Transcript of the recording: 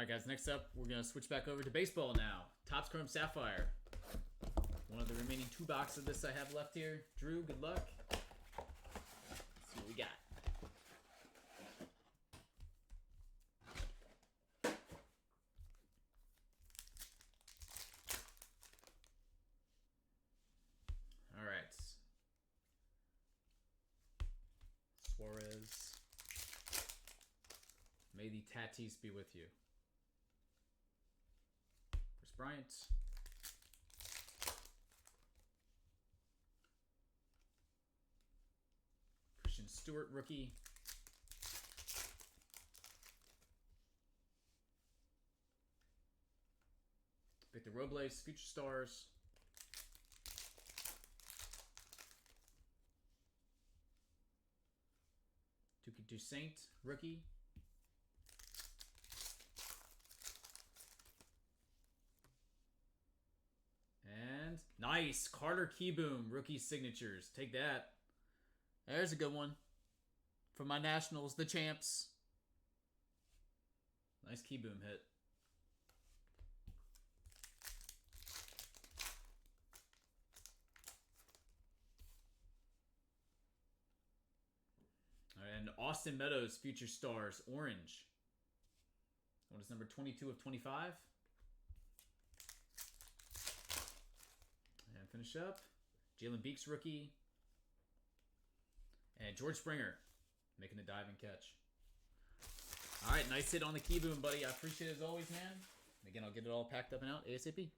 Alright guys, next up we're going to switch back over to baseball now. Topps Chrome Sapphire. One of the remaining 2 boxes of this I have left here. Drew, good luck. Let's see what we got. Alright. Suarez. May the Tatis be with you. Chris Bryant. Christian Stewart, rookie. Victor Robles, Future Stars. Touki Toussaint, rookie. And nice, Carter Keyboom, rookie signatures. Take that. There's a good one. From my Nationals, the champs. Nice Keyboom hit. And Austin Meadows, Future Stars, orange. What is number 22 of 25? And finish up. Jalen Beeks, rookie. And George Springer, making the dive and catch. All right, nice hit on the Keyboom, buddy. I appreciate it as always, man. And again, I'll get it all packed up and out ASAP.